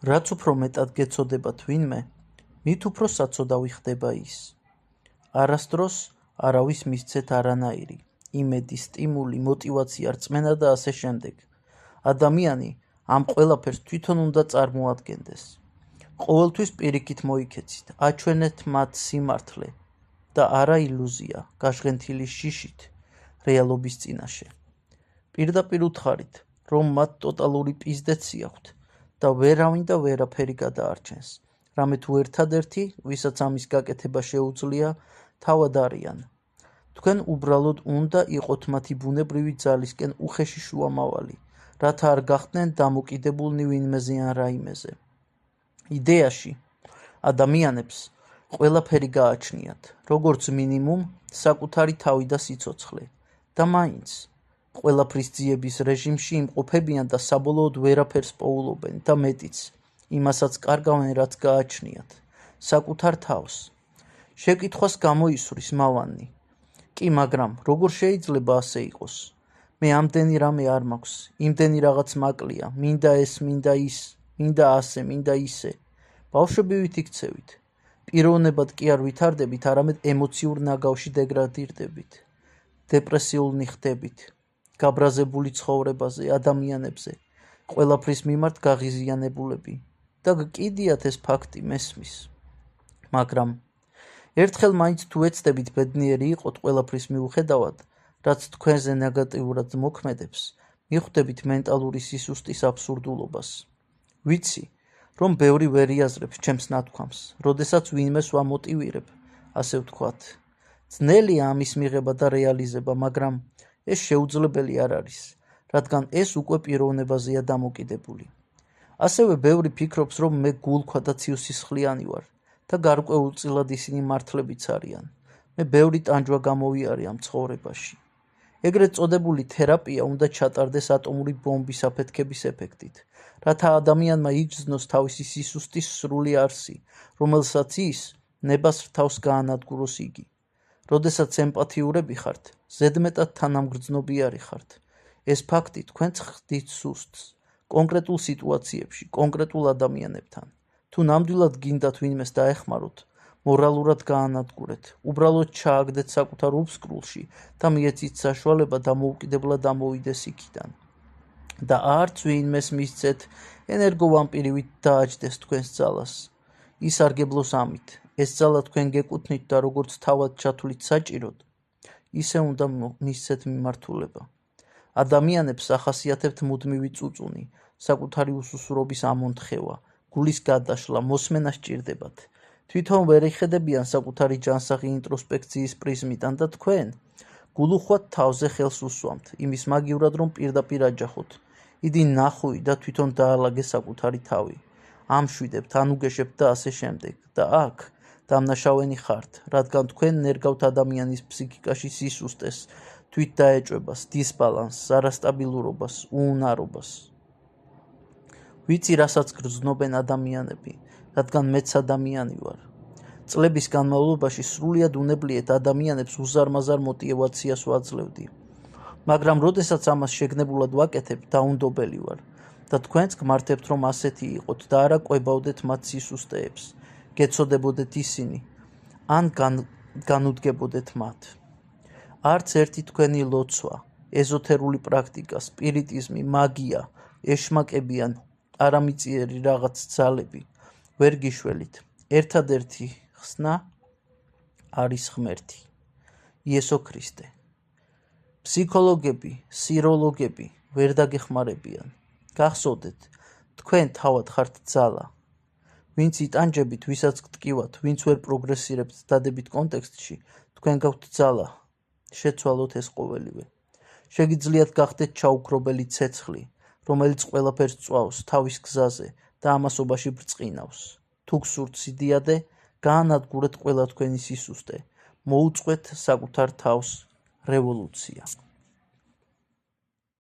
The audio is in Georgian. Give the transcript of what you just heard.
რაც უფრო მეტად გეცოდებათ ვინმე, მით უფრო საცოდავი ხდება ის. არასდროს არავის მისცეთ არანაირი იმედი, სტიმული, მოტივაცია, რწმენა და ასე შემდეგ. ადამიანი ამ ყველაფერს თვითონ უნდა წარმოადგენდეს. ყოველთვის პირიქით მოიქეცით, აჩვენეთ მათ სიმართლე და არა ილუზია, გაშღენთილი შიშით რეალობის წინაშე. პირდაპირ უთხარით, რომ მათ ტოტალური პიზდეცი აქვთ და ვერავინ და ვერაფერი გადაარჩენს, რამე თუ ერთადერთი, ვისაც ამის გაკეთება შეუძლია, თავად არიან. თქვენ უბრალოდ უნდა იყოთ მათი ბუნებრივი ძალისკენ უხეში შუამავალი, რათა არ გახდნენ დამოკიდებულნი ვინმეზე ან რაიმეზე. იდეაში, ადამიანებს ყველაფერი გააჩნიათ, როგორც მინიმუმ საკუთარი თავი და სიცოცხლე და მაინც ყველაფრის ძიების რეჟიმში იმყოფებიან და საბოლოოდ ვერაფერს პოულობენ და მეტიც, იმასაც კარგავენ, რაც გააჩნიათ, საკუთარ თავს. შეკითხვას გამოისვრის მავანი. კი, მაგრამ როგორ შეიძლება ასე იყოს? მე ამდენი რამე არ მაქვს, იმდენი რაღაც მაკლია, მინდა ეს, მინდა ის, მინდა ასე, მინდა ისე. ბავშვები იქცევით. პიროვნებად კი არ ვითარდებით, არამედ ემოციურ ნაგავში დეგრადირდებით. დეპრესიულნი ხდებით. გაბრაზებული ცხოვრებაზე, ადამიანებზე, ყველაფრის მიმართ გაღიზიანებულები და გკიდიათ ეს ფაქტი მესმის. მაგრამ ერთხელ მაინც თუ ეცდებით ბედნიერი იყოთ ყველაფრის მიუხედავად, რაც თქვენზე ნეგატიურად მოქმედებს, მიხვდებით მენტალური სისუსტის აბსურდულობას. ვიცი, რომ ბევრი ვერ იაზრებს ჩემს ნათქვამს, როდესაც ვინმეს ვამოტივირებ, ასე ვთქვათ. ძნელია ამის მიღება და რეალიზება, მაგრამ ეს შეუძლებელი არ არის, რადგან ეს უკვე პიროვნებაზეა დამოკიდებული. ასევე ბევრი ფიქრობს, რომ მე გულქვა და ციუსისხლიანი ვარ და გარკვეულწილად ისინი მართლებიც არიან. მე ბევრი ტანჯვა გამოვიარე ამ ცხოვრებაში. ეგრეთ წოდებული თერაპია უნდა ჩატარდეს ატომური ბომბის აფეთქების ეფექტით, რათა ადამიანმა იგრძნოს თავისი სისუსტის სრული არსი, რომელსაც ის ნებას რთავს გაანადგუროს იგი. როდესაც ემპათიურები ხართ, ზედმეტად თანამგრძნობიარი ხართ. ეს ფაქტი თქვენც ხდით სუსტს, კონკრეტულ სიტუაციებში, კონკრეტულ ადამიანებთან. თუ ნამდვილად გინდათ ვინმეს დაეხმაროთ, მორალურად გაანადგურეთ, უბრალოდ ჩააგდეთ საკუთარ უფსკრულში და მიეცით საშუალება დამოუკიდებლად ამოვიდეს იქიდან. და არც ვინმეს მისცეთ ენერგოვამპირივით დააჯდეს თქვენს ძალას. ისარგებლოს ამით, ეს ძალა თქვენ გეკუთვნით და როგორც თავად ჩათვლით საჭიროდ, ისე უნდა მისცეთ მიმართულება. ადამიანებს ახასიათებთ მუდმივი წუწუნი, საკუთარი უსუსურობის ამონთხევა, გულის გადაშლა, მოსმენა სჭირდებათ. თვითონ ვერ იხედებიან საკუთარი ჯანსაღი ინტროსპექციის პრიზმიდან და თქვენ გულუხვად თავზე ხელს უსვამთ, იმის მაგივრად, რომ პირდაპირ აჯახოთ. იდი ნახვი და თვითონ დაალაგე საკუთარი თავი. ამშვიდებთ, ანუგეშებთ და ასე შემდეგ. და აქ დამნაშავენი ხართ, რადგან თქვენ ნერგავთ ადამიანის ფსიქიკაში სისუსტეს, თვითდაეჭვებას, დისბალანსს, არასტაბილურობას, უუნარობას. ვიცი, რასაც გრძნობენ ადამიანები, რადგან მეც ადამიანი ვარ. წლების განმავლობაში სრულიად უნებლიეთ ადამიანებს უზარმაზარ მოტივაციას ვაძლევდი. მაგრამ როდესაც ამას შეგნებულად ვაკეთებ, დაუნდობელი ვარ და თქვენც გმართებთ, რომ ასეთი იყოთ და არა კვებავდეთ მათ სისუსტეებს, გეცოდებოდეთ ისინი, ან განუდგებოდეთ მათ. არც ერთი თქვენი ლოცვა, ეზოთერული პრაქტიკა, სპირიტიზმი, მაგია, ეშმაკები ან არამიწიერი რაღაც ძალები ვერ გიშველით. ერთადერთი ხსნა არის ღმერთი, იესო ქრისტე. ფსიქოლოგები, სიროლოგები ვერ დაგეხმარებიან. გახსოვდეთ, თქვენ თავად ხართ ძალა. ვინც იტანჯებით, ვისაც გტკივათ, ვინც ვერ პროგრესირებთ დადებით კონტექსტში, თქვენ გაქვთ ძალა. შეცვალოთ ეს ყოველივე. შეგიძლიათ გახდეთ ჩაუქრობელი ცეცხლი, რომელიც ყველაფერს წვავს თავის გზაზე და ამასობაში ბრწყინავს. თუ გსურთ სიდიადე, გაანადგურეთ ყველა თქვენი სისუსტე, მოუწყვეთ საკუთარ თავს რევოლუცია.